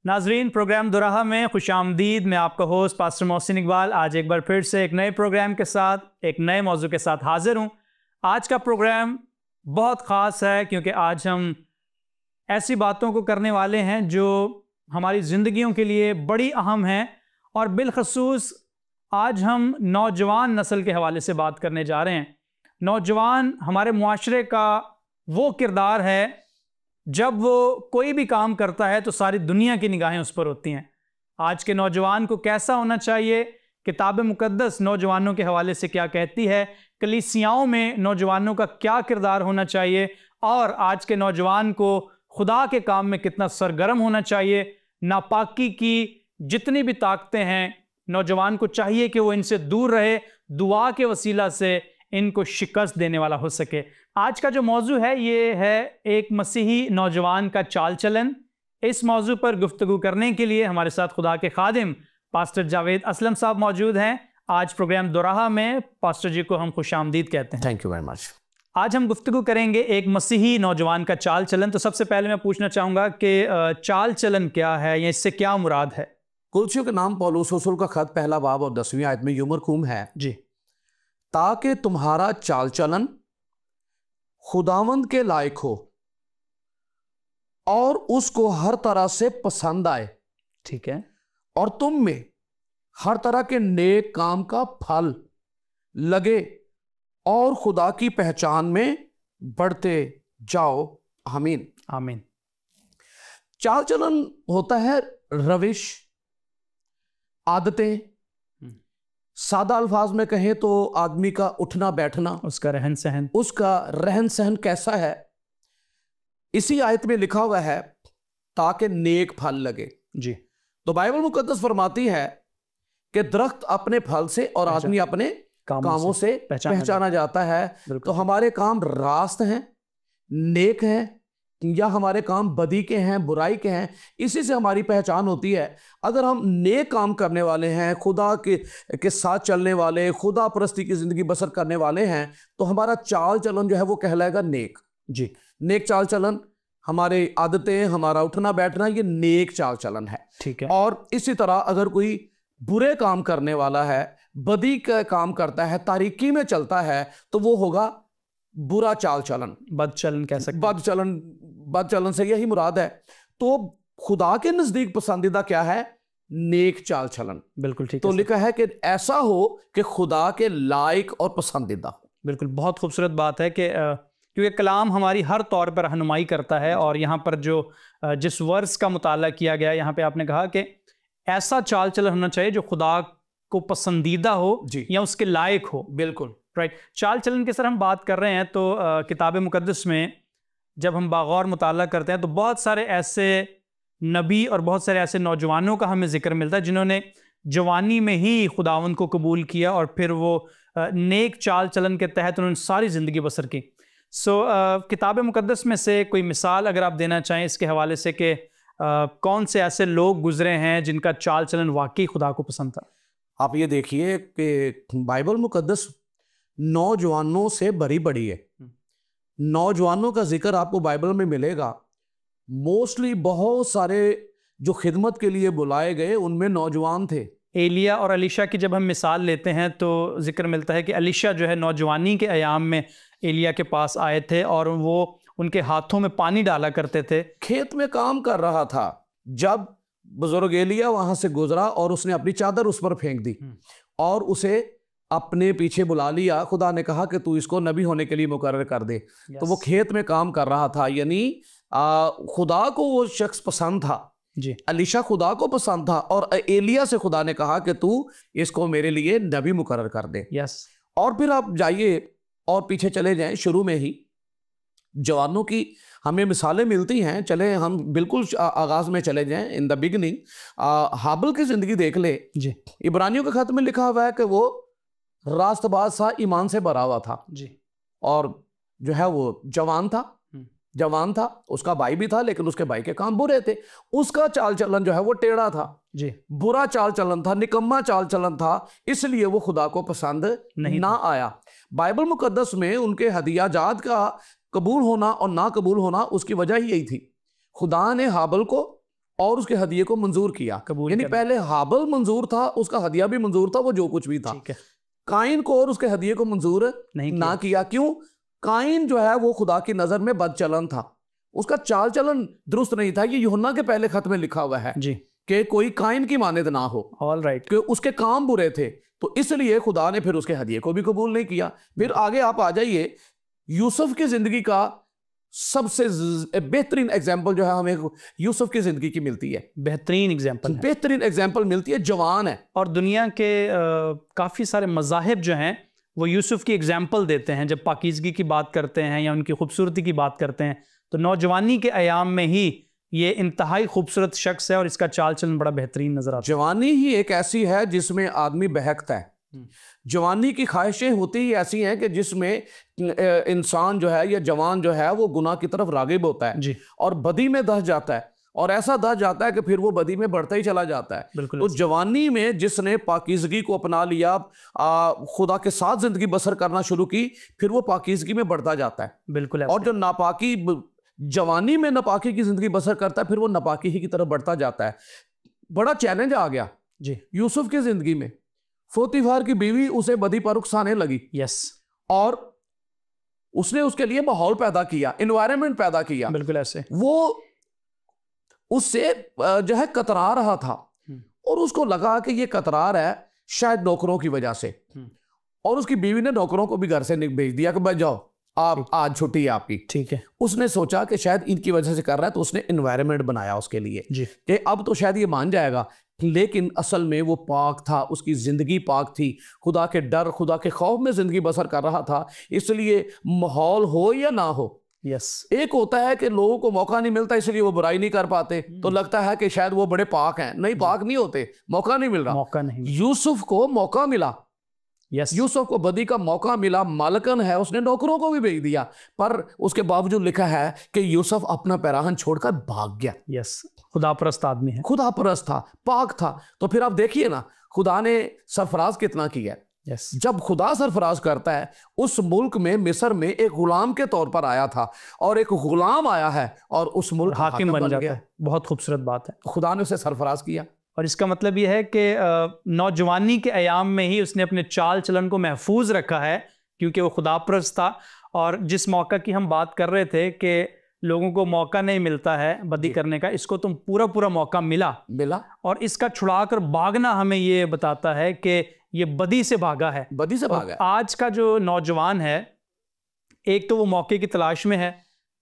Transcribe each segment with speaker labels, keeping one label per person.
Speaker 1: नाजरीन, प्रोग्राम दुराहा में खुशामदीद। मैं आपका होस्ट पास्टर मोहसिन इकबाल आज एक बार फिर से एक नए प्रोग्राम के साथ एक नए मौजू के साथ हाजिर हूँ। आज का प्रोग्राम बहुत ख़ास है क्योंकि आज हम ऐसी बातों को करने वाले हैं जो हमारी ज़िंदगियों के लिए बड़ी अहम हैं, और बिलखसूस आज हम नौजवान नस्ल के हवाले से बात करने जा रहे हैं। नौजवान हमारे मुआशरे का वो किरदार है, जब वो कोई भी काम करता है तो सारी दुनिया की निगाहें उस पर होती हैं। आज के नौजवान को कैसा होना चाहिए, किताब मुक़द्दस नौजवानों के हवाले से क्या कहती है, कलीसियाओं में नौजवानों का क्या किरदार होना चाहिए, और आज के नौजवान को खुदा के काम में कितना सरगर्म होना चाहिए। नापाकी की जितनी भी ताकतें हैं, नौजवान को चाहिए कि वो इनसे दूर रहे, दुआ के वसीला से इनको शिकस्त देने वाला हो सके। आज का जो मौजू है ये है एक मसीही नौजवान का चाल चलन। इस मौजू पर गुफ्तगू करने के लिए हमारे साथ खुदा के खादिम पास्टर जावेद असलम साहब मौजूद हैं। आज प्रोग्राम दुराहा में पास्टर जी को हम खुशामदीद कहते हैं।
Speaker 2: Thank you very much.
Speaker 1: आज हम गुफ्तगू करेंगे एक मसीही नौजवान का चाल चलन। तो सबसे पहले मैं पूछना चाहूँगा कि चाल चलन क्या है या इससे क्या मुराद है?
Speaker 2: कुलसियों के नाम पौलुस रसूल का खत पहला बाब और 10वीं आयत में यूं मरकूम है
Speaker 1: जी,
Speaker 2: ताकि तुम्हारा चाल चलन खुदावंद के लायक हो और उसको हर तरह से पसंद आए।
Speaker 1: ठीक है।
Speaker 2: और तुम में हर तरह के नेक काम का फल लगे और खुदा की पहचान में बढ़ते जाओ। आमीन
Speaker 1: आमीन।
Speaker 2: चाल चलन होता है रविश, आदतें। सादा अल्फाज में कहें तो आदमी का उठना बैठना,
Speaker 1: उसका रहन सहन,
Speaker 2: उसका रहन सहन कैसा है। इसी आयत में लिखा हुआ है ताकि नेक फल लगे।
Speaker 1: जी।
Speaker 2: तो बाइबल मुकद्दस फरमाती है कि दरख्त अपने फल से और आदमी अपने कामों से पहचाना जाता है। तो हमारे काम रास्त हैं, नेक हैं, या हमारे काम बदी के हैं, बुराई के हैं, इसी से हमारी पहचान होती है। अगर हम नेक काम करने वाले हैं, खुदा के साथ चलने वाले, खुदा परस्ती की ज़िंदगी बसर करने वाले हैं, तो हमारा चाल चलन जो है वो कहलाएगा नेक।
Speaker 1: जी।
Speaker 2: नेक चाल चलन, हमारे आदतें, हमारा उठना बैठना, ये नेक चाल चलन है।
Speaker 1: ठीक है।
Speaker 2: और इसी तरह अगर कोई बुरे काम करने वाला है, बदी का काम करता है, तारीकी में चलता है, तो वो होगा बुरा चाल चलन,
Speaker 1: बदचलन कह सकते हैं।
Speaker 2: बदचलन से यही मुराद है। तो खुदा के नजदीक पसंदीदा क्या है? नेक चाल चलन।
Speaker 1: बिल्कुल ठीक
Speaker 2: तो
Speaker 1: है।
Speaker 2: लिखा है कि ऐसा हो कि खुदा के लायक और पसंदीदा हो।
Speaker 1: बिल्कुल, बहुत खूबसूरत बात है कि क्योंकि कलाम हमारी हर तौर पर रहनुमाई करता है। और यहाँ पर जो जिस वर्स का मुताला किया गया, यहाँ पे आपने कहा कि ऐसा चाल चलन होना चाहिए जो खुदा को पसंदीदा हो या उसके लायक हो।
Speaker 2: बिल्कुल
Speaker 1: राइट। चाल चलन की सर हम बात कर रहे हैं तो किताब मुकद्दस में जब हम बागौर मुताला करते हैं तो बहुत सारे ऐसे नबी और बहुत सारे ऐसे नौजवानों का हमें जिक्र मिलता है जिन्होंने जवानी में ही खुदावंद को कबूल किया और फिर वो नेक चाल चलन के तहत उन्होंने सारी ज़िंदगी बसर की। किताब मुकद्दस में से कोई मिसाल अगर आप देना चाहें इसके हवाले से कि कौन से ऐसे लोग गुजरे हैं जिनका चाल चलन वाकई खुदा को पसंद था।
Speaker 2: आप ये देखिए कि बाइबल मुकद्दस नौजवानों से भरी बड़ी है। नौजवानों का जिक्र आपको बाइबल में मिलेगा। मोस्टली बहुत सारे जो खिदमत के लिए बुलाए गए उनमें नौजवान थे।
Speaker 1: एलिया और अलीशा की जब हम मिसाल लेते हैं तो जिक्र मिलता है कि अलीशा जो है नौजवानी के अयाम में एलिया के पास आए थे और वो उनके हाथों में पानी डाला करते थे।
Speaker 2: खेत में काम कर रहा था जब बुजुर्ग एलिया वहां से गुजरा और उसने अपनी चादर उस पर फेंक दी और उसे अपने पीछे बुला लिया। खुदा ने कहा कि तू इसको नबी होने के लिए मुकर्रर कर दे। तो वो खेत में काम कर रहा था, यानी खुदा को वो शख्स पसंद था।
Speaker 1: जी।
Speaker 2: अलीशा खुदा को पसंद था और एलिया से खुदा ने कहा कि तू इसको मेरे लिए नबी मुकर्रर कर दे।
Speaker 1: यस।
Speaker 2: और फिर आप जाइए और पीछे चले जाएं, शुरू में ही जवानों की हमें मिसालें मिलती हैं। चले हम बिल्कुल आगाज में चले जाएं, इन द बिगनिंग। हाबिल की जिंदगी देख ले
Speaker 1: जी।
Speaker 2: इब्रानियों के खत में लिखा हुआ है कि वो रास्तबाज सा, ईमान से भरा हुआ था
Speaker 1: जी।
Speaker 2: और जो है वो जवान था। उसका भाई भी था लेकिन उसके भाई के काम बुरे थे। उसका चाल चलन जो है वो टेढ़ा था
Speaker 1: जी,
Speaker 2: बुरा चाल चलन था, निकम्मा चाल चलन था, इसलिए वो खुदा को पसंद
Speaker 1: नहीं
Speaker 2: ना आया। बाइबल मुकद्दस में उनके हदियाजात का कबूल होना और ना कबूल होना उसकी वजह ही यही थी। खुदा ने हाबिल को और उसके हदिये को मंजूर किया। यानी पहले हाबिल मंजूर था, उसका हदिया भी मंजूर था, वो जो कुछ भी था। काइन को और उसके हदिये को मंजूर ना किया। क्यों? काइन जो है वो खुदा की नजर में बदचलन था, उसका चाल चलन दुरुस्त नहीं था। ये यूहन्ना के पहले खत में लिखा हुआ है जी कि कोई काइन की मानद ना हो। ऑल राइट, कि उसके काम बुरे थे, तो इसलिए खुदा ने फिर उसके हदिये को भी कबूल नहीं किया। फिर आगे आप आ जाइए, यूसुफ की जिंदगी का सबसे बेहतरीन एग्जाम्पल जो है हमें यूसुफ की जिंदगी की मिलती है। बेहतरीन एग्जाम्पल मिलती है। जवान है और दुनिया के काफ़ी सारे मज़ाहिब जो हैं वो यूसुफ की एग्जाम्पल देते हैं जब पाकीज़गी की बात करते हैं या उनकी खूबसूरती की बात करते हैं। तो नौजवानी के अयाम में ही ये इंतहाई खूबसूरत शख्स है और इसका चाल चलन बड़ा बेहतरीन नजर आता है। जवानी ही एक ऐसी है जिसमें आदमी बहकता है। जवानी की ख्वाहिशें होती ही ऐसी हैं कि जिसमें इंसान जो है या जवान जो है वो गुनाह की तरफ रागिब होता है जी, और बदी में दस जाता है, और ऐसा दस जाता है कि फिर वो बदी में बढ़ता ही चला जाता है। तो जवानी में जिसने पाकीज़गी को अपना लिया, खुदा के साथ जिंदगी बसर करना शुरू की, फिर वो पाकीज़गी में बढ़ता जाता है। बिल्कुल। और जो नापाकी जवानी में नापाकी की जिंदगी बसर करता है, फिर वो नापाकी ही की तरफ बढ़ता जाता है। बड़ा चैलेंज आ गया जी यूसुफ की जिंदगी में। फोतीफार की बीवी उसे बदी पर उकसाने लगी। यस। और उसने उसके लिए माहौल पैदा किया, एनवायरनमेंट पैदा किया। बिल्कुल ऐसे। वो उससे जो है कतरा रहा था, और उसको लगा कि ये कतरार है शायद नौकरों की वजह से, और उसकी बीवी ने नौकरों को भी घर से भेज दिया कि भाई जाओ, आप आज छुट्टी है आपकी। ठीक है। उसने सोचा कि शायद इनकी वजह से कर रहा है, तो उसने एनवायरनमेंट बनाया उसके लिए जी कि अब तो शायद ये मान जाएगा। लेकिन असल में वो पाक था, उसकी जिंदगी पाक थी, खुदा के डर, खुदा के खौफ में जिंदगी बसर कर रहा था। इसलिए माहौल हो या ना हो, यस, एक होता है कि लोगों को मौका नहीं मिलता इसलिए वो बुराई नहीं कर पाते, तो लगता है कि शायद वो बड़े पाक हैं। नहीं, पाक नहीं होते, मौका नहीं मिल रहा। मौका नहीं। यूसुफ को मौका मिला। यस। यूसुफ को बदी का मौका मिला, मालकन है, उसने नौकरों को भी भेज दिया, पर उसके बावजूद लिखा है कि यूसुफ अपना पैराहन छोड़कर भाग गया। यस। खुदापरस्त आदमी है, खुदापरस्त था, पाक था। तो फिर आप देखिए ना, खुदा ने सरफराज कितना किया। Yes. जब खुदा सरफराज करता है, उस मुल्क में मिस्र में एक गुलाम के तौर पर आया था, और एक गुलाम आया है और उस मुल्क हाकिम बन जाता है। बहुत खूबसूरत बात है, खुदा ने उसे सरफराज किया। और इसका मतलब यह है कि नौजवानी के अयाम में ही उसने अपने चाल चलन को महफूज रखा है, क्योंकि वो खुदापरस्त था। और जिस मौका की हम बात कर रहे थे कि लोगों को मौका नहीं मिलता है बदी करने का, इसको तुम पूरा मौका मिला, और इसका छुड़ाकर भागना हमें ये बताता है कि ये बदी से भागा है, बदी से भागा। आज का जो नौजवान है, एक तो वो मौके की तलाश में है।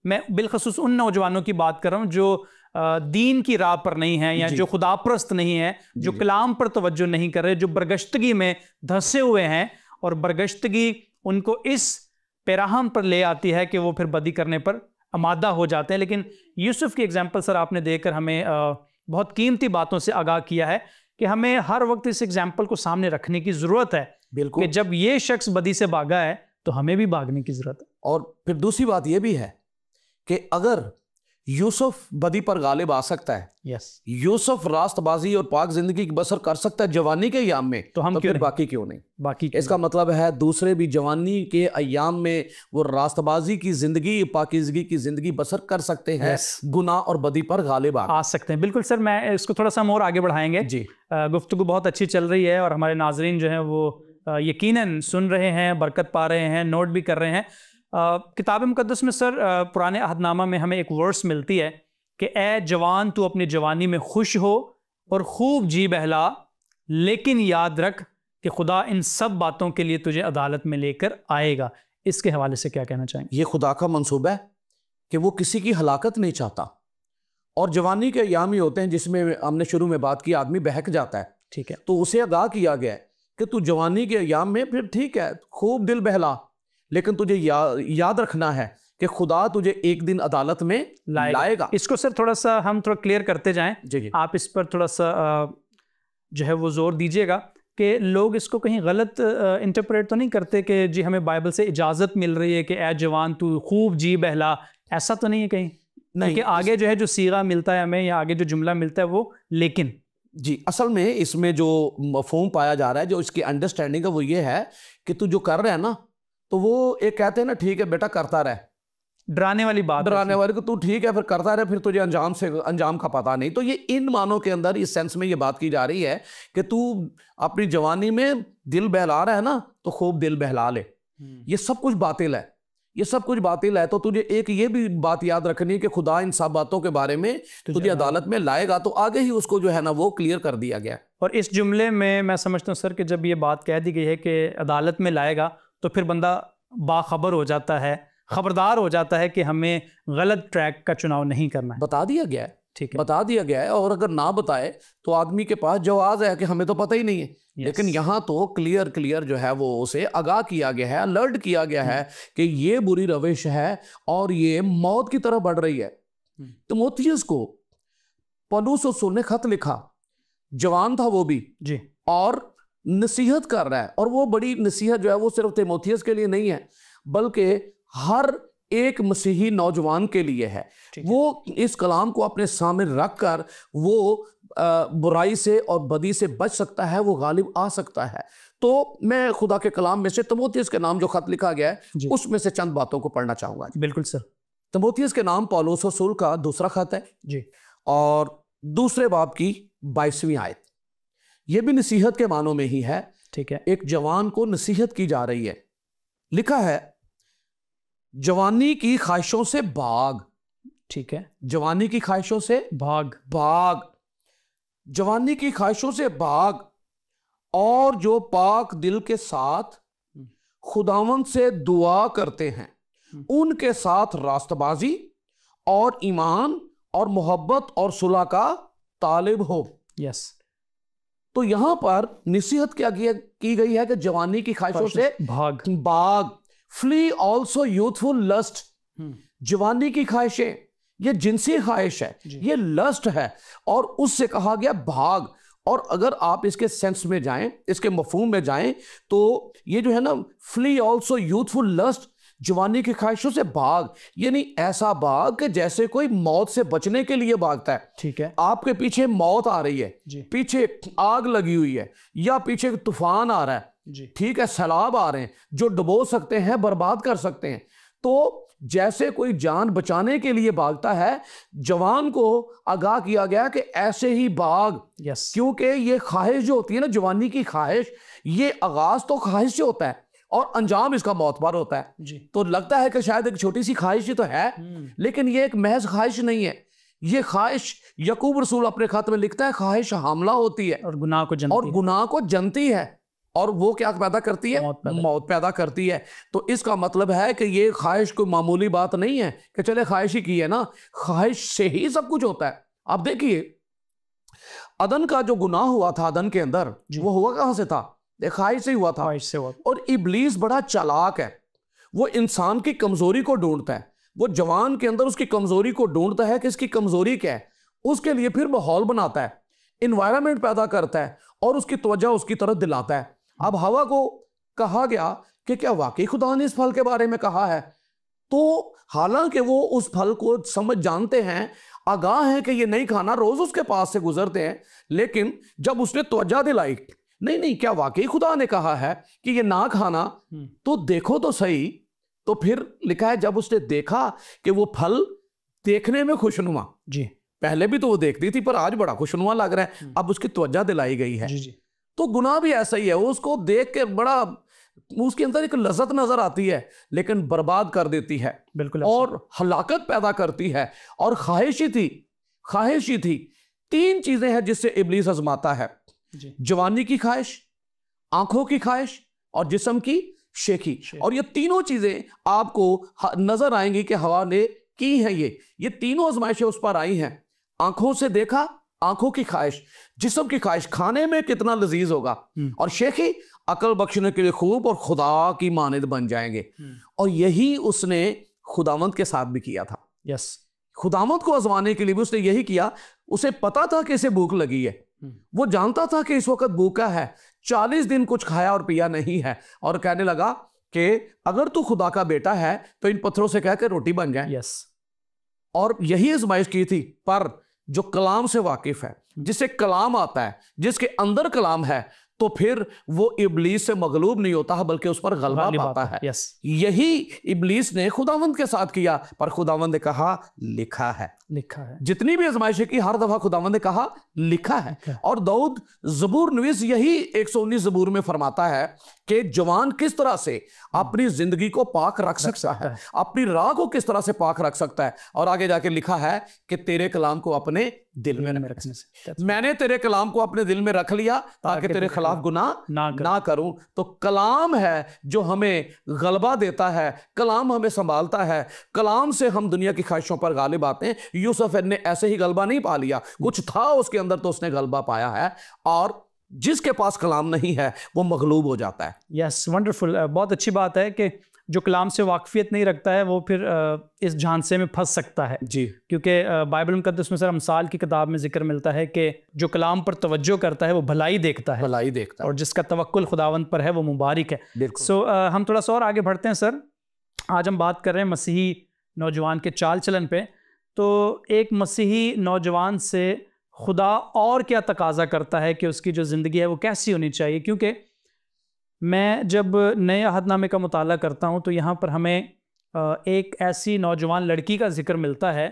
Speaker 2: मैं बिलखसूस उन नौजवानों की बात कर रहा हूँ जो दीन की राह पर नहीं है, या जो खुदापरस्त नहीं है, जो कलाम पर तवज्जो नहीं कर रहे, जो बरगश्तगी में धंसे हुए हैं, और बरगश्तगी उनको इस पैराहम पर ले आती है कि वो फिर बदी करने पर आमादा हो जाते हैं। लेकिन यूसुफ की एग्जाम्पल सर आपने देकर हमें बहुत कीमती बातों से आगाह किया है कि हमें हर वक्त इस एग्जाम्पल को सामने रखने की ज़रूरत है। बिल्कुल, कि जब ये शख्स बदी से भागा है तो हमें भी भागने की ज़रूरत है। और फिर दूसरी बात यह भी है कि अगर यूसुफ बदी पर गालिब आ सकता है, यस, यूसुफ रास्तबाजी और पाक जिंदगी की बसर कर सकता है जवानी के अयाम में, तो हम क्यों बाकी क्यों नहीं? बाकी इसका मतलब है दूसरे भी जवानी के अयाम में वो रास्तबाजी की जिंदगी, पाकीज़गी की जिंदगी बसर कर सकते हैं, गुनाह और बदी पर गालिब आ सकते हैं। बिल्कुल सर, मैं इसको थोड़ा सा और आगे बढ़ाएंगे जी। गुफ्तगू बहुत अच्छी चल रही है और हमारे नाजरीन जो है वो यकीनन सुन रहे हैं, बरकत पा रहे हैं, नोट भी कर रहे हैं। किताब मुकद्दस में सर पुराने अहदनामा में हमें एक वर्स मिलती है कि ए जवान, तू अपनी जवानी में खुश हो और खूब जी बहला, लेकिन याद रख कि खुदा इन सब बातों के लिए तुझे अदालत में लेकर आएगा। इसके हवाले से क्या कहना चाहेंगे? ये खुदा का मंसूबा है कि वो किसी की हलाकत नहीं चाहता, और जवानी के अयाम ही होते हैं जिसमें हमने शुरू में बात की, आदमी बहक जाता है। ठीक है, तो उसे आगाह किया गया है कि तू जवानी के अयाम में फिर ठीक है, खूब दिल बहला, लेकिन तुझे याद रखना है कि खुदा तुझे एक दिन अदालत में लाएगा। इसको सर थोड़ा सा हम थोड़ा क्लियर करते जाएं जी। आप इस पर थोड़ा सा जो है वो जोर दीजिएगा कि लोग इसको कहीं गलत इंटरप्रेट तो नहीं करते कि जी हमें बाइबल से इजाज़त मिल रही है कि ए जवान तू खूब जी बहला, ऐसा तो नहीं है कहीं? नहीं, कि आगे जो है जो सीगा मिलता है हमें, या आगे जो जुमला मिलता है वो लेकिन जी, असल में इसमें जो मफहूम पाया जा रहा है, जो इसकी अंडरस्टैंडिंग है, वो ये है कि तू जो कर रहा है ना, तो वो एक कहते हैं ना, ठीक है बेटा करता रहे,
Speaker 1: डराने वाली बात,
Speaker 2: डराने वाली को तू ठीक है फिर करता रहे, फिर तुझे अंजाम का पता नहीं। तो ये इन मानों के अंदर इस सेंस में ये बात की जा रही है कि तू अपनी जवानी में दिल बहला रहा है ना, तो खूब दिल बहला ले। ये सब कुछ बातिल है, ये सब कुछ बातिल है। तो तुझे एक ये भी बात याद रखनी है कि खुदा इन सब बातों के बारे में तुझे अदालत में लाएगा, तो आगे ही उसको जो है ना वो क्लियर कर दिया गया।
Speaker 1: और इस जुमले में मैं समझता हूँ सर कि जब ये बात कह दी गई है कि अदालत में लाएगा, तो फिर बंदा बाखबर हो जाता है, खबरदार हो जाता है कि हमें गलत ट्रैक का चुनाव नहीं करना है।
Speaker 2: बता दिया गया है,
Speaker 1: ठीक है,
Speaker 2: बता दिया गया है। और अगर ना बताए तो आदमी के पास जवाब है कि हमें तो पता ही नहीं है। लेकिन यहाँ तो क्लियर जो है वो उसे आगाह किया गया है, अलर्ट किया गया है कि ये बुरी रविश है और ये मौत की तरफ बढ़ रही है। तिमोथियस को पौलुस रसूल ने खत लिखा, जवान था वो भी
Speaker 1: जी, और
Speaker 2: नसीहत कर रहा है। और वो बड़ी नसीहत जो है वो सिर्फ तिमोथियस के लिए नहीं है, बल्कि हर एक मसीही नौजवान के लिए है। वो इस कलाम को अपने सामने रखकर वो बुराई से और बदी से बच सकता है, वो गालिब आ सकता है। तो मैं खुदा के कलाम में से तिमोथियस के नाम जो खत लिखा गया है उसमें से चंद बातों को पढ़ना चाहूंगा।
Speaker 1: बिल्कुल सर।
Speaker 2: तिमोथियस के नाम पौलुस रसूल का दूसरा खत है
Speaker 1: जी,
Speaker 2: और दूसरे बाब की 22वीं आयत। यह भी नसीहत के मानों में ही है।
Speaker 1: ठीक है,
Speaker 2: एक जवान को नसीहत की जा रही है। लिखा है, जवानी की ख्वाहिशों से भाग।
Speaker 1: ठीक है,
Speaker 2: जवानी की ख्वाहिशों से भाग, जवानी की ख्वाहिशों से भाग, और जो पाक दिल के साथ खुदावंद से दुआ करते हैं उनके साथ रास्तबाजी और ईमान और मोहब्बत और सुलह का तालिब हो।
Speaker 1: यस,
Speaker 2: तो यहां पर नसीहत क्या की गई है कि जवानी की ख्वाहिशों से भाग। Flee also youthful lust. जवानी की ख्वाहिशें, ये जिनसी ख्वाहिश है, ये लस्ट है, और उससे कहा गया भाग। और अगर आप इसके सेंस में जाएं, इसके मफहूम में जाएं, तो ये जो है ना, फ्ली ऑल्सो यूथफुल लस्ट, जवानी की ख्वाहिशों से भाग, यानी ऐसा भाग कि जैसे कोई मौत से बचने के लिए भागता है।
Speaker 1: ठीक है,
Speaker 2: आपके पीछे मौत आ रही है, पीछे आग लगी हुई है, या पीछे तूफान आ रहा है, ठीक है, सैलाब आ रहे हैं जो डुबो सकते हैं, बर्बाद कर सकते हैं। तो जैसे कोई जान बचाने के लिए भागता है, जवान को आगाह किया गया कि ऐसे ही भाग। क्योंकि ये ख्वाहिश जो होती है ना, जवानी की ख्वाहिश, ये आगाज तो ख्वाहिश से होता है और अंजाम इसका मौतबार होता है जी। तो लगता है कि शायद एक छोटी सी ख्वाहिश ही तो है, लेकिन ये एक महज ख्वाहिश नहीं है। ये ख्वाहिश, यकूब रसूल अपने खत में लिखता है, ख्वाहिश हमला होती है और गुनाह को जनती है, और वो क्या पैदा करती है? मौत पैदा करती है। तो इसका मतलब है कि ये ख्वाहिश कोई मामूली बात नहीं है कि चले ख्वाहिश ही की है ना, ख्वाहिश से ही सब कुछ होता है। अब देखिए, अदन का जो गुनाह हुआ था अदन के अंदर, वो हुआ कहां से था? ख्वाहिश से हुआ था। और इब्लीस बड़ा चालाक है, वो इंसान की कमजोरी को ढूंढता है। वो जवान के अंदर उसकी कमजोरी को ढूंढता है कि इसकी कमजोरी क्या है, उसके लिए फिर माहौल बनाता है, इन्वायरमेंट पैदा करता है और उसकी तवज्जो उसकी तरफ दिलाता है। अब हवा को कहा गया कि क्या वाकई खुदा ने इस फल के बारे में कहा है? तो हालांकि वो उस फल को समझ जानते हैं, आगाह हैं कि ये नहीं खाना, रोज उसके पास से गुजरते हैं, लेकिन जब उसने तवज्जो दिलाई, नहीं क्या वाकई खुदा ने कहा है कि ये ना खाना, तो देखो तो सही। तो फिर लिखा है, जब उसने देखा कि वो फल देखने में खुशनुमा, जी, पहले भी तो वो देखती थी पर आज बड़ा खुशनुमा लग रहा है, अब उसकी तवज्जो दिलाई गई है। जी। तो गुनाह भी ऐसा ही है, उसको देख के बड़ा, उसके अंदर एक लज्जत नजर आती है, लेकिन बर्बाद कर देती है, बिल्कुल, और हलाकत पैदा करती है। और ख्वाहिश ही थी। 3 चीजें हैं जिससे इब्लीस आजमाता है, जवानी की ख्वाहिश, आंखों की ख्वाहिश और जिस्म की शेखी। और ये तीनों चीजें आपको नजर आएंगी कि हवा ने की है। ये तीनों आजमाइशें उस पर आई हैं। आंखों से देखा, आंखों की ख्वाहिश, जिस्म की ख्वाहिश, खाने में कितना लजीज होगा, और शेखी, अकल बख्शने के लिए खूब और खुदा की मानद बन जाएंगे। और यही उसने खुदावंद के साथ भी किया था। खुदावंद को आजमाने के लिए भी उसने यही किया। उसे पता था कि इसे भूख लगी है, वो जानता था कि इस वक्त भूखा है, 40 दिन कुछ खाया और पिया नहीं है, और कहने लगा कि अगर तू खुदा का बेटा है तो इन पत्थरों से कह के रोटी बन जाए। और यही आजमाइश की थी। पर जो कलाम से वाकिफ है, जिसे कलाम आता है, जिसके अंदर कलाम है, तो फिर वो इब्लीस से मगलूब नहीं होता बल्कि उस पर गलबा पाता है। यही इब्लीस ने खुदावंद के साथ किया, पर खुदावंद ने कहा लिखा है। जितनी भी आजमाइशें की हर दफा खुदावंद ने कहा लिखा है। और दाऊद ज़बूर नवीस यही 119 ज़बूर में फरमाता है कि जवान किस तरह से अपनी जिंदगी को पाक रख सकता है, अपनी राह को किस तरह से पाक रख सकता है। और आगे जाके लिखा है कि तेरे कलाम को अपने दिल में रखने से, मैंने तेरे कलाम को अपने दिल में रख लिया ताकि तेरे खिलाफ गुनाह ना करूं। तो कलाम है जो हमें गलबा देता है, कलाम हमें संभालता है, कलाम से हम दुनिया की ख्वाहिशों पर गालिब आते हैं। यूसुफ ने ऐसे ही गलबा नहीं पा लिया, कुछ था उसके अंदर तो उसने गलबा पाया है। और जिसके पास कलाम नहीं है वो मगलूब हो जाता है।
Speaker 1: Yes, wonderful. बहुत अच्छी बात है कि जो कलाम से वाकफियत नहीं रखता है वो फिर इस झांसे में फंस सकता है
Speaker 2: जी,
Speaker 1: क्योंकि बाइबल मुकद्दस में सर अमसाल की किताब में जिक्र मिलता है कि जो कलाम पर तवज्जो करता है वो भलाई देखता है, और जिसका तवक्कुल खुदावंद पर है वो मुबारक है। सो हम थोड़ा सा और आगे बढ़ते हैं सर। आज हम बात कर रहे हैं मसीही नौजवान के चाल चलन पे। तो एक मसीही नौजवान से खुदा और क्या तकाजा करता है कि उसकी जो ज़िंदगी है वो कैसी होनी चाहिए? क्योंकि मैं जब नए अहदनामे का मुताला करता हूँ तो यहाँ पर हमें एक ऐसी नौजवान लड़की का जिक्र मिलता है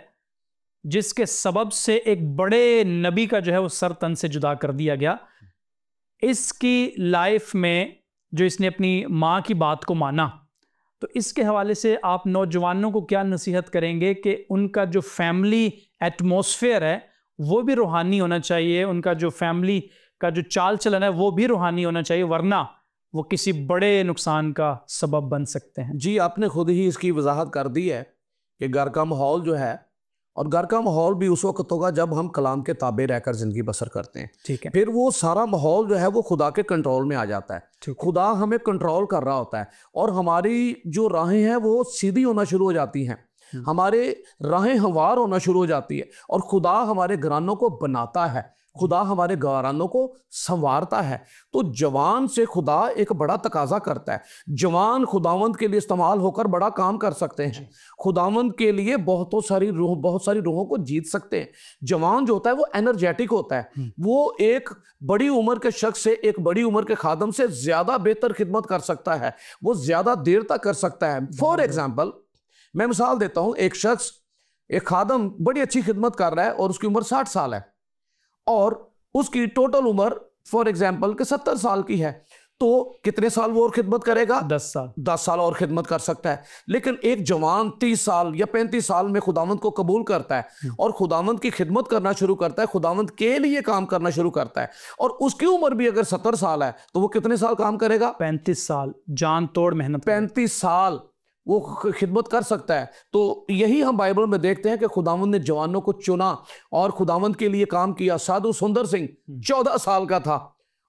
Speaker 1: जिसके सबब से एक बड़े नबी का जो है वो सर तन से जुदा कर दिया गया। इसकी लाइफ में जो इसने अपनी माँ की बात को माना, तो इसके हवाले से आप नौजवानों को क्या नसीहत करेंगे कि उनका जो फैमिली एटमॉस्फेयर है वो भी रूहानी होना चाहिए, उनका जो फैमिली का जो चाल चलन है वो भी रूहानी होना चाहिए, वरना वो किसी बड़े नुकसान का सबब बन सकते हैं?
Speaker 2: जी, आपने खुद ही इसकी वजाहत कर दी है कि घर का माहौल जो है, और घर का माहौल भी उस वक्त होगा जब हम कलाम के ताबे रहकर ज़िंदगी बसर करते हैं।
Speaker 1: ठीक है।
Speaker 2: फिर वो सारा माहौल जो है वो खुदा के कंट्रोल में आ जाता है। खुदा हमें कंट्रोल कर रहा होता है और हमारी जो राहें हैं वो सीधी होना शुरू हो जाती हैं, हमारे राहें हमवार होना शुरू हो जाती है, और खुदा हमारे घरानों को बनाता है, खुदा हमारे घरानों को संवारता है। तो जवान से खुदा एक बड़ा तकाजा करता है। जवान खुदावंद के लिए इस्तेमाल होकर बड़ा काम कर सकते हैं, खुदावंद के लिए बहुत सारी रूहों को जीत सकते हैं। जवान जो होता है वो एनर्जेटिक होता है, वो एक बड़ी उम्र के शख्स से, एक बड़ी उम्र के खादम से ज्यादा बेहतर खिदमत कर सकता है, वो ज्यादा देर तक कर सकता है। फॉर एग्जाम्पल मैं मिसाल देता हूं, एक शख्स, एक खादम बड़ी अच्छी खिदमत कर रहा है और उसकी उम्र 60 साल है और उसकी टोटल उम्र फॉर एग्जाम्पल के 70 साल की है, तो कितने साल वो और खिदमत करेगा? 10 साल और खिदमत कर सकता है। लेकिन एक जवान 30 साल या 35 साल में खुदावंद को कबूल करता है और खुदावंद की खिदमत करना शुरू करता है, खुदावंद के लिए काम करना शुरू करता है, और उसकी उम्र भी अगर 70 साल है तो वो कितने साल काम करेगा?
Speaker 1: 35 साल जान तोड़ मेहनत,
Speaker 2: 35 साल वो खिदमत कर सकता है। तो यही हम बाइबल में देखते हैं कि खुदावंद ने जवानों को चुना और खुदावंद के लिए काम किया। साधु सुंदर सिंह 14 साल का था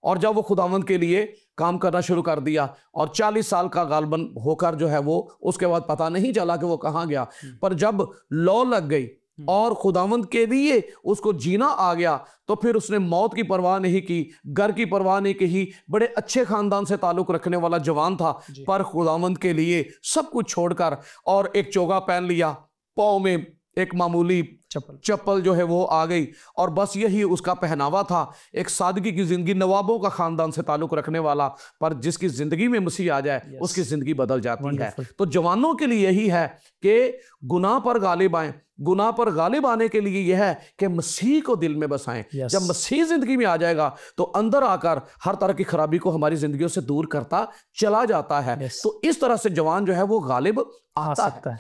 Speaker 2: और जब वो खुदावंद के लिए काम करना शुरू कर दिया और 40 साल का गालबन होकर जो है वो, उसके बाद पता नहीं चला कि वो कहाँ गया, पर जब लौ लग गई और खुदावंद के लिए उसको जीना आ गया तो फिर उसने मौत की परवाह नहीं की, घर की परवाह नहीं की। बड़े अच्छे खानदान से ताल्लुक रखने वाला जवान था, पर खुदावंद के लिए सब कुछ छोड़कर और एक चोगा पहन लिया, पाँव में एक मामूली चप्पल जो है वो आ गई, और बस यही उसका पहनावा था। एक सादगी की जिंदगी, नवाबों का खानदान से ताल्लुक रखने वाला, पर जिसकी जिंदगी में मसीह आ जाए उसकी जिंदगी बदल जाती है। तो जवानों के लिए यही है कि गुनाह पर गालिब आए। गुनाह पर गालिब आने के लिए यह है कि मसीह को दिल में बसाएं। जब मसीह जिंदगी में आ जाएगा तो अंदर आकर हर तरह की खराबी को हमारी जिंदगियों से दूर करता चला जाता है। तो इस तरह से जवान जो है वो गालिब आ सकता है।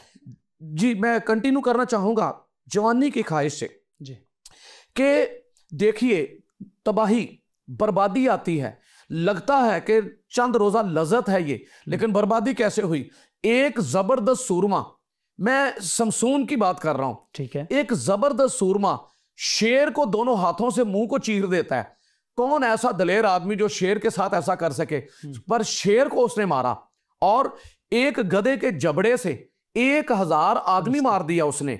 Speaker 2: जी, मैं कंटिन्यू करना चाहूंगा जवानी की ख्वाहिश से जी, कि देखिए तबाही बर्बादी आती है, लगता है कि चंद रोजा लज्जत है ये, लेकिन बर्बादी कैसे हुई? एक जबरदस्त सूरमा, मैं समसून की बात कर रहा हूं,
Speaker 1: ठीक है,
Speaker 2: एक जबरदस्त सूरमा शेर को दोनों हाथों से मुंह को चीर देता है। कौन ऐसा दलेर आदमी जो शेर के साथ ऐसा कर सके? पर शेर को उसने मारा और एक गधे के जबड़े से 1000 आदमी मार दिया उसने।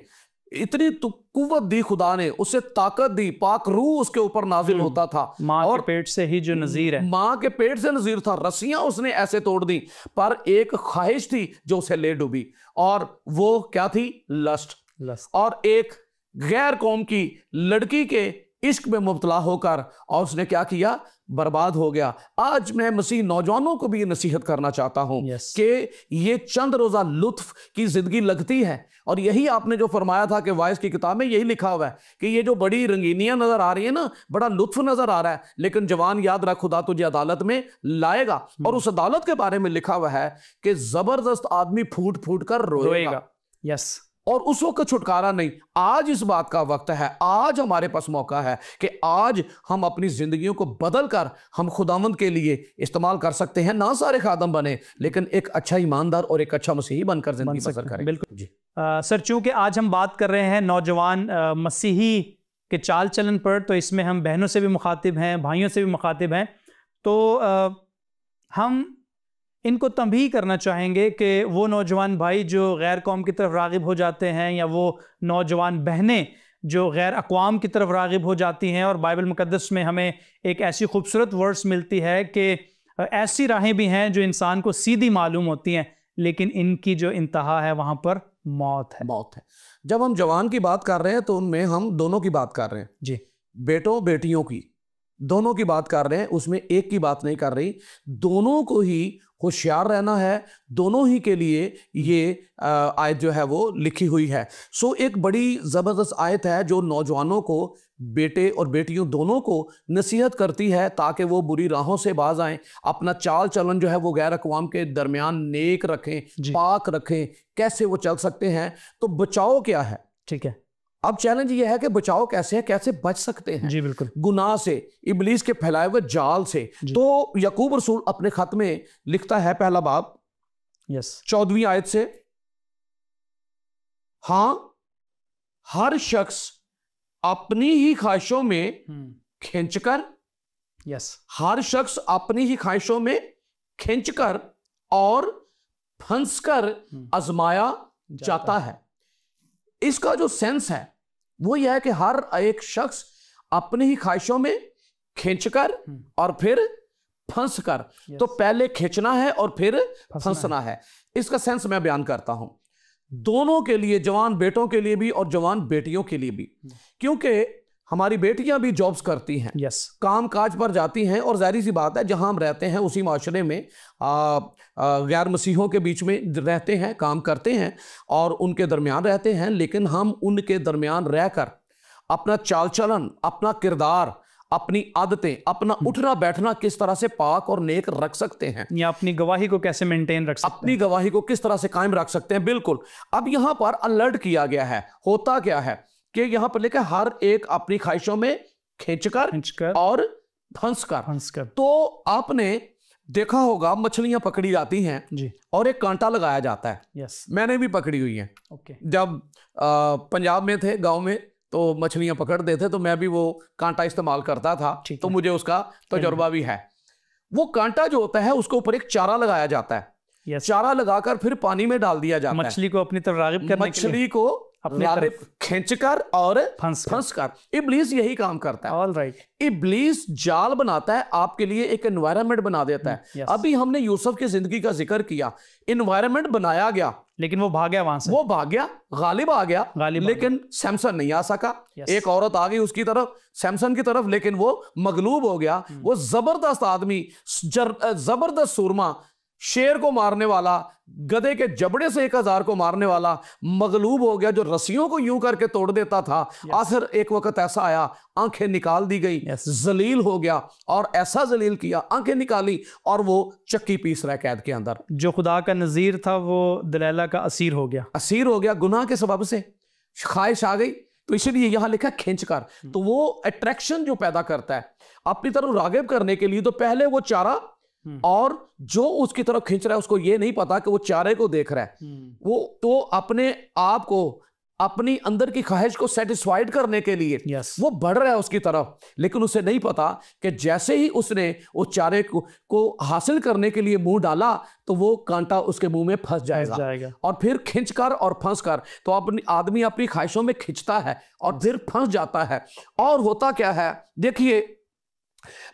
Speaker 2: इतनी कुव्वत दी खुदा ने, उसे ताकत दी, पाक रूह उसके ऊपर नाजिल होता था।
Speaker 1: माँ के पेट से ही जो नजीर है,
Speaker 2: माँ के पेट से नजीर था, रस्सियां उसने ऐसे तोड़ दी, पर एक ख्वाहिश थी जो उसे ले डूबी, और वो क्या थी? लस्ट। और एक गैर कौम की लड़की के इश्क में मुब्तला होकर और उसने क्या किया, बर्बाद हो गया। आज मैं मसीह नौजवानों को भी ये नसीहत करना चाहता हूं कि ये चंद रोजा लुत्फ की जिंदगी लगती है, और यही आपने जो फरमाया था कि वाइस की किताब में यही लिखा हुआ है कि ये जो बड़ी रंगीनियां नजर आ रही है ना, बड़ा लुत्फ नजर आ रहा है, लेकिन जवान याद रख खुदा तुझे अदालत में लाएगा। और उस अदालत के बारे में लिखा हुआ है कि जबरदस्त आदमी फूट फूट कर रोएगा।
Speaker 1: यस,
Speaker 2: और उस वक्त छुटकारा नहीं। आज इस बात का वक्त है, आज हमारे पास मौका है कि आज हम अपनी जिंदगियों को बदल कर हम खुदावंद के लिए इस्तेमाल कर सकते हैं। ना सारे खादम बने, लेकिन एक अच्छा ईमानदार और एक अच्छा मसीही बनकर जिंदगी बसर करें।
Speaker 1: बिल्कुल जी। सर, चूंकि आज हम बात कर रहे हैं नौजवान मसीही के चाल चलन पर, तो इसमें हम बहनों से भी मुखातिब हैं, भाइयों से भी मुखातिब हैं, तो हम इनको तंबीह करना चाहेंगे कि वो नौजवान भाई जो गैर कौम की तरफ रागिब हो जाते हैं, या वो नौजवान बहनें जो गैर अक़वाम की तरफ रागिब हो जाती हैं, और बाइबल मुक़द्दस में हमें एक ऐसी खूबसूरत वर्ड्स मिलती है कि ऐसी राहें भी हैं जो इंसान को सीधी मालूम होती हैं, लेकिन इनकी जो इंतहा है वहाँ पर मौत है।
Speaker 2: मौत है। जब हम जवान की बात कर रहे हैं तो उनमें हम दोनों की बात कर रहे हैं
Speaker 1: जी,
Speaker 2: बेटों बेटियों की, दोनों की बात कर रहे हैं, उसमें एक की बात नहीं कर रही। दोनों को ही होशियार रहना है, दोनों ही के लिए ये आयत जो है वो लिखी हुई है। सो एक बड़ी ज़बरदस्त आयत है जो नौजवानों को, बेटे और बेटियों दोनों को नसीहत करती है ताकि वो बुरी राहों से बाज आएं, अपना चाल चलन जो है वो गैर अक़वाम के दरमियान नेक रखें, पाक रखें। कैसे वो चल सकते हैं? तो बचाव क्या है?
Speaker 1: ठीक है,
Speaker 2: अब चैलेंज ये है कि बचाव कैसे है, कैसे बच सकते हैं
Speaker 1: जी बिल्कुल,
Speaker 2: गुनाह से, इब्लीस के फैलाए हुए जाल से। तो याकूब रसूल अपने खत में लिखता है, पहला बाब 14वीं आयत से, हाँ हर शख्स अपनी ही ख्वाहिशों में खिंचकर, हर शख्स अपनी ही ख्वाहिशों में खिंचकर और फंसकर आजमाया जाता है। इसका जो सेंस है वो यह है कि हर एक शख्स अपनी ही ख्वाहिशों में खींचकर और फिर फंसकर, तो पहले खींचना है और फिर फंसना है। इसका सेंस मैं बयान करता हूं, दोनों के लिए, जवान बेटों के लिए भी और जवान बेटियों के लिए भी, क्योंकि हमारी बेटियां भी जॉब्स करती हैं, काम काज पर जाती हैं, और जाहिर सी बात है जहां हम रहते हैं उसी माशरे में गैर मसीहों के बीच में रहते हैं, काम करते हैं और उनके दरमियान रहते हैं, लेकिन हम उनके दरमियान रहकर अपना चाल चलन, अपना किरदार, अपनी आदतें, अपना उठना बैठना किस तरह से पाक और नेक रख सकते हैं,
Speaker 1: या अपनी गवाही को कैसे मेंटेन रख सकते हैं,
Speaker 2: अपनी गवाही को किस तरह से कायम रख सकते हैं। बिल्कुल। अब यहां पर अलर्ट किया गया है। होता क्या है कि यहां पर लिखा हर एक अपनी ख्वाहिशों में खींचकर और फंसकर। तो आपने देखा होगा मछलियां पकड़ी जाती हैं जी, और एक कांटा लगाया जाता है। मैंने भी पकड़ी हुई है। जब पंजाब में थे, गांव में, तो मछलियां पकड़ते थे तो मैं भी वो कांटा इस्तेमाल करता था, तो मुझे उसका तजुर्बा भी है। वो कांटा जो होता है उसके ऊपर एक चारा लगाया जाता है। चारा लगाकर फिर पानी में डाल दिया जाता है,
Speaker 1: मछली को अपनी तरफ रागिब करने के लिए,
Speaker 2: मछली को अपनी तरफ खींचकर और फंसकर। इब्लीस यही काम करता है।
Speaker 1: All right.
Speaker 2: इब्लीस जाल बनाता है, आपके लिए एक एनवायरनमेंट बना देता है। अभी हमने यूसुफ की जिंदगी का जिक्र किया, एनवायरनमेंट बनाया गया,
Speaker 1: लेकिन वो भाग गया वहां से,
Speaker 2: वो भाग गया, गालिब आ गया, लेकिन सैमसन नहीं आ सका। एक औरत आ गई उसकी तरफ, सैमसन की तरफ, लेकिन वो मगलूब हो गया। वो जबरदस्त आदमी, जबरदस्त सूरमा, शेर को मारने वाला, गधे के जबड़े से 1000 को मारने वाला, मगलूब हो गया, जो रस्सियों को यूं करके तोड़ देता था। आखिर एक वक्त ऐसा आया, आंखें निकाल दी गई, जलील हो गया, और ऐसा जलील किया, आंखें निकाली, और वो चक्की पीस रहा है कैद के अंदर।
Speaker 1: जो खुदा का नजीर था वो दलैला का असीर हो गया,
Speaker 2: असीर हो गया गुनाह के सबब से, ख्वाहिश आ गई। तो इसलिए यहां लिखा खींचकर। तो वो अट्रैक्शन जो पैदा करता है अपनी तरफ रागिब करने के लिए, तो पहले वो चारा, और जो उसकी तरफ खींच रहा है उसको ये नहीं पता कि वो चारे को देख रहा है। वो तो अपने आप को, अपनी अंदर की ख्वाहिश को सेटिस्फाइड करने के लिए वो बढ़ रहा है उसकी तरफ, लेकिन उसे नहीं पता कि जैसे ही उसने वो चारे को हासिल करने के लिए मुंह डाला तो वो कांटा उसके मुंह में फंस जाएगा। और फिर खींचकर और फंसकर, तो अपनी आदमी अपनी ख्वाहिशों में खींचता है और फिर फंस जाता है। और होता क्या है, देखिए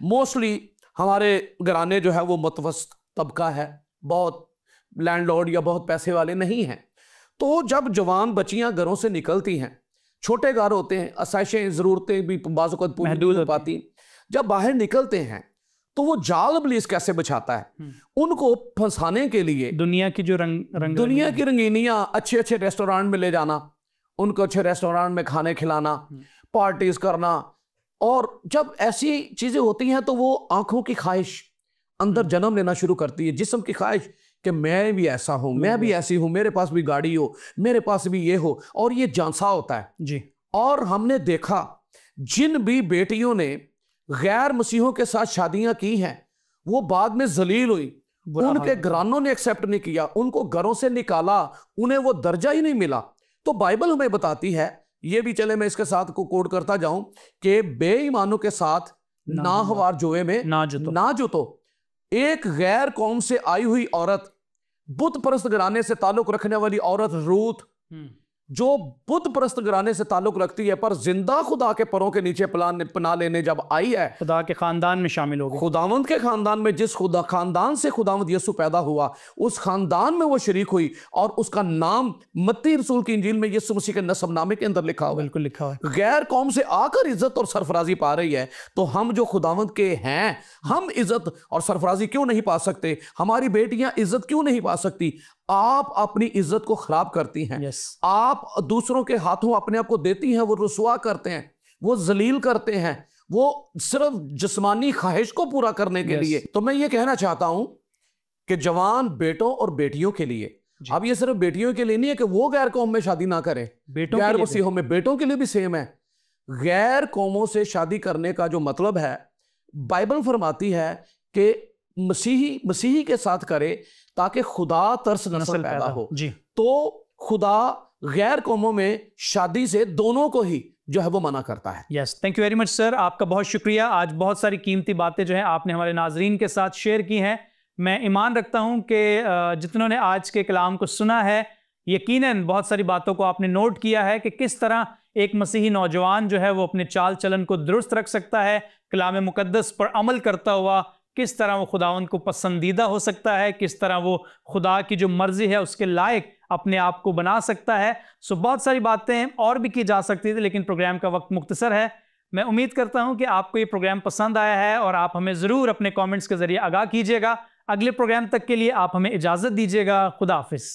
Speaker 2: मोस्टली हमारे घराने जो है वो मतवस्त तबका है, बहुत लैंडलॉर्ड या बहुत पैसे वाले नहीं हैं। तो जब जवान बच्चियां घरों से निकलती हैं, छोटे घर होते हैं, आसाइशें ज़रूरतें भी बाज़ वक़्त पूरी नहीं हो पाती। जब बाहर निकलते हैं तो वो जाल इब्लीस कैसे बचाता है, उनको फंसाने के लिए
Speaker 1: दुनिया की जो
Speaker 2: दुनिया की रंगीनियां, अच्छे अच्छे रेस्टोरेंट में ले जाना, उनको अच्छे रेस्टोरेंट में खाने खिलाना, पार्टीज करना। और जब ऐसी चीजें होती हैं तो वो आंखों की ख्वाहिश अंदर जन्म लेना शुरू करती है, जिस्म की ख्वाहिश कि मैं भी ऐसा हूं, मैं भी ऐसी हूं, मेरे पास भी गाड़ी हो, मेरे पास भी ये हो, और ये झांसा होता है
Speaker 1: जी। और
Speaker 2: हमने देखा जिन भी बेटियों ने गैर मसीहों के साथ शादियां की हैं वो बाद में जलील हुई, उनके घरानों ने एक्सेप्ट नहीं किया, उनको घरों से निकाला, उन्हें वो दर्जा ही नहीं मिला। तो बाइबल हमें बताती है, ये भी चले मैं इसके साथ को कोड करता जाऊं कि बेईमानों के साथ नाहवार जुए में ना जुतो। एक गैर कौम से आई हुई औरत, बुत परस्त घराने से ताल्लुक रखने वाली औरत रूथ, जो बुत परस्त घराने से ताल्लुक रखती है पर जिंदा खुदा के परों के नीचे पना लेने जब आई है,
Speaker 1: खुदा के खानदान में शामिल हो गई,
Speaker 2: खुदावंद के खानदान में, जिस खुदा खानदान से खुदावंद यीशु पैदा हुआ उस खानदान में वो शरीक हुई, और उसका नाम मत्ती रसूल की इंजील में यीशु मसीह के नस्बनामे के अंदर लिखा हुआ,
Speaker 1: बिल्कुल लिखा हुआ।
Speaker 2: गैर कौम से आकर इज्जत और सरफराजी पा रही है, तो हम जो खुदावंद के हैं, हम इज्जत और सरफराजी क्यों नहीं पा सकते? हमारी बेटियां इज्जत क्यों नहीं पा सकती? आप अपनी इज्जत को खराब करती हैं। आप दूसरों के हाथों अपने आप को देती हैं, वो रुसवा करते हैं, वो जलील करते हैं, वो सिर्फ जिस्मानी ख्वाहिश को पूरा करने के लिए। तो मैं ये कहना चाहता हूं कि जवान बेटों और बेटियों के लिए, अब ये सिर्फ बेटियों के लिए नहीं है कि वो गैर कौम में शादी ना करें, गैर मसीहों में, बेटों के लिए भी सेम है। गैर कौमों से शादी करने का जो मतलब है, बाइबल फरमाती है कि मसीही के साथ करे ताकि खुदा तरस नस्ल पैदा हो जी। तो खुदा गैर कौमों में शादी से दोनों को ही जो है वो मना करता है।
Speaker 1: Yes, thank you very much sir, आपका बहुत शुक्रिया। आज बहुत सारी कीमती बातें जो है आपने हमारे नाजरीन के साथ शेयर की हैं। मैं ईमान रखता हूं कि जितनों ने आज के कलाम को सुना है, यकीनन बहुत सारी बातों को आपने नोट किया है कि किस तरह एक मसीही नौजवान जो है वो अपने चाल चलन को दुरुस्त रख सकता है, कलाम मुकद्दस पर अमल करता हुआ किस तरह वो खुदावंद को पसंदीदा हो सकता है, किस तरह वो खुदा की जो मर्जी है उसके लायक अपने आप को बना सकता है। सो बहुत सारी बातें और भी की जा सकती थी, लेकिन प्रोग्राम का वक्त मुख्तसर है। मैं उम्मीद करता हूं कि आपको ये प्रोग्राम पसंद आया है और आप हमें ज़रूर अपने कमेंट्स के ज़रिए आगाह कीजिएगा। अगले प्रोग्राम तक के लिए आप हमें इजाज़त दीजिएगा। खुदा हाफिज़।